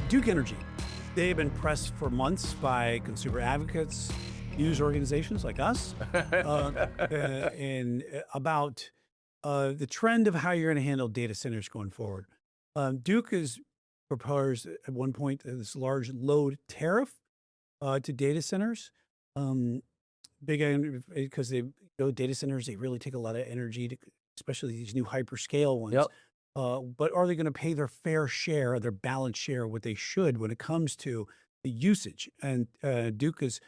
Duke Energy, they've been pressed for months by consumer advocates, news organizations like us, and about the trend of how you're going to handle data centers going forward. Duke has proposed at one point this large load tariff to data centers. Big because data centers, they really take a lot of energy, especially these new hyperscale ones. Yep. But are they going to pay their fair share, their balanced share, what they should when it comes to the usage? And Duke has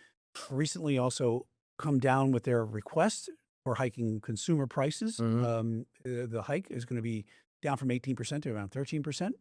recently also come down with their request for hiking consumer prices. The hike is going to be down from 18% to around 13%.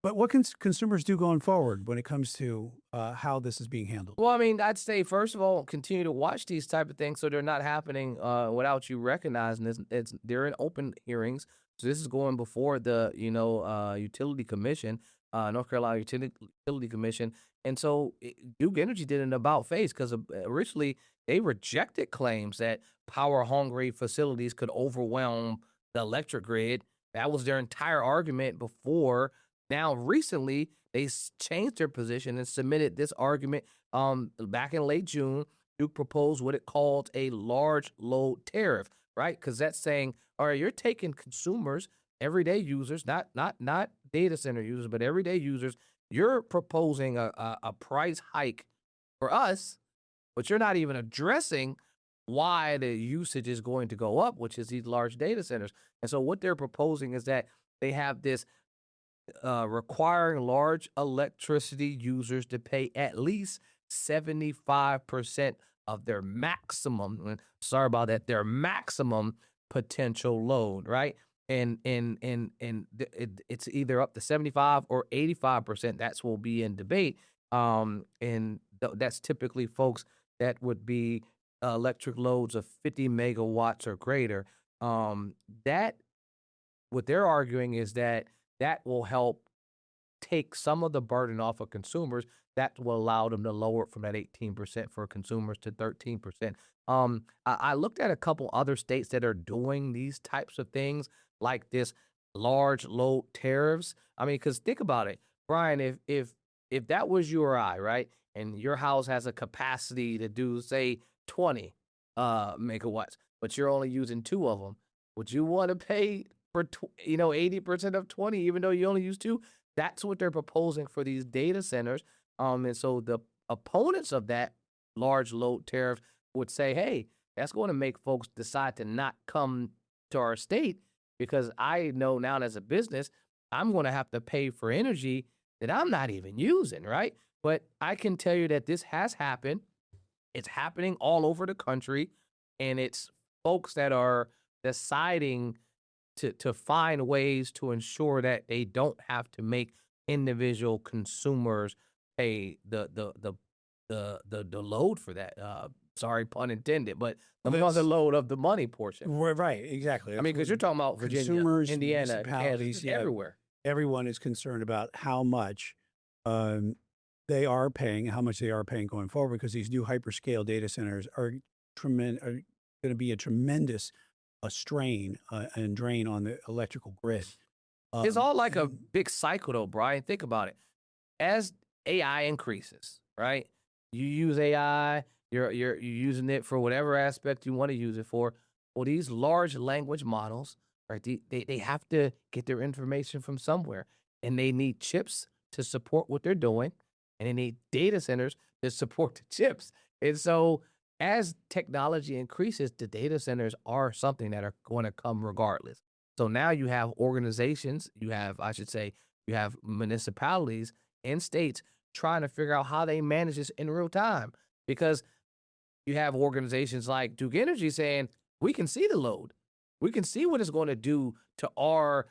But what can consumers do going forward when it comes to how this is being handled? Well, I mean, I'd say, first of all, continue to watch these type of things so they're not happening without you recognizing this. They're in open hearings. So this is going before the, Utility Commission, North Carolina Utility Commission. And so Duke Energy did an about face because originally they rejected claims that power-hungry facilities could overwhelm the electric grid. That was their entire argument before. Now, recently, they changed their position and submitted this argument back in late June. Duke proposed what it called a large load tariff, right? Because that's saying, all right, you're taking consumers, everyday users, not data center users, but everyday users. You're proposing a price hike for us, but you're not even addressing why the usage is going to go up, which is these large data centers. And so what they're proposing is that they have this requiring large electricity users to pay at least 75% of their maximum, sorry about that, their maximum potential load, right? And it's either up to 75 or 85%. That's will be in debate. That's typically folks that would be electric loads of 50 megawatts or greater. That what they're arguing is that will help take some of the burden off of consumers. That will allow them to lower it from that 18% for consumers to 13%. I looked at a couple other states that are doing these types of things, like this large load tariffs. I mean, because think about it, Brien, if that was you or I, right, and your house has a capacity to do, say, 20 megawatts, but you're only using 2 of them, would you want to pay for 80% of 20, even though you only use 2? That's what they're proposing for these data centers. And so the opponents of that large load tariff would say, hey, that's going to make folks decide to not come to our state, because I know now as a business, I'm going to have to pay for energy that I'm not even using, right? But I can tell you that this has happened. It's happening all over the country, and it's folks that are deciding to find ways to ensure that they don't have to make individual consumers pay the load for that. Sorry, pun intended, but the load of the money portion. Right, exactly. I mean, because you're talking about Virginia, consumers, Indiana, municipalities, Kansas, everywhere. Everyone is concerned about how much they are paying, how much they are paying going forward, because these new hyperscale data centers are going to be a tremendous strain and drain on the electrical grid. It's all like a big cycle, though, Brien. Think about it. As AI increases, right? You use AI, you're using it for whatever aspect you want to use it for. Well, these large language models, right? They have to get their information from somewhere, and they need chips to support what they're doing, and they need data centers to support the chips. And so, as technology increases, the data centers are something that are going to come regardless. So now you have organizations, you have municipalities and states trying to figure out how they manage this in real time, because you have organizations like Duke Energy saying, we can see the load. We can see what it's going to do to our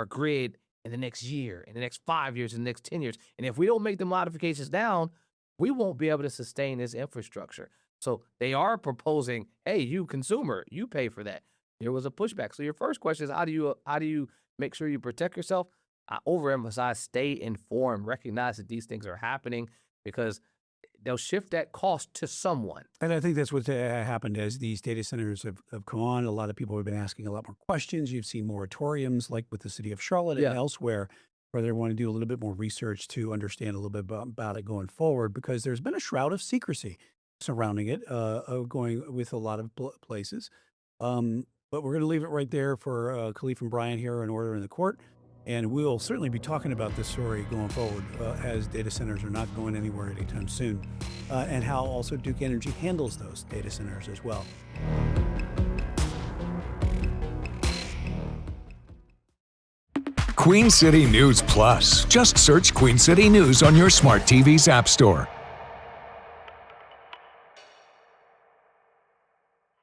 grid in the next year, in the next 5 years, in the next 10 years. And if we don't make the modifications down, we won't be able to sustain this infrastructure. So they are proposing, hey, you consumer, you pay for that. There was a pushback. So your first question is, how do you make sure you protect yourself? I overemphasize, stay informed, recognize that these things are happening, because they'll shift that cost to someone. And I think that's what happened as these data centers have come on. A lot of people have been asking a lot more questions. You've seen moratoriums like with the city of Charlotte and elsewhere, where they want to do a little bit more research to understand a little bit about it going forward, because there's been a shroud of secrecy surrounding it, going with a lot of places. But we're going to leave it right there for Khalif and Brien here in Order in the Court. And we'll certainly be talking about this story going forward, as data centers are not going anywhere anytime soon, and how also Duke Energy handles those data centers as well. Queen City News Plus. Just search Queen City News on your smart TV's app store.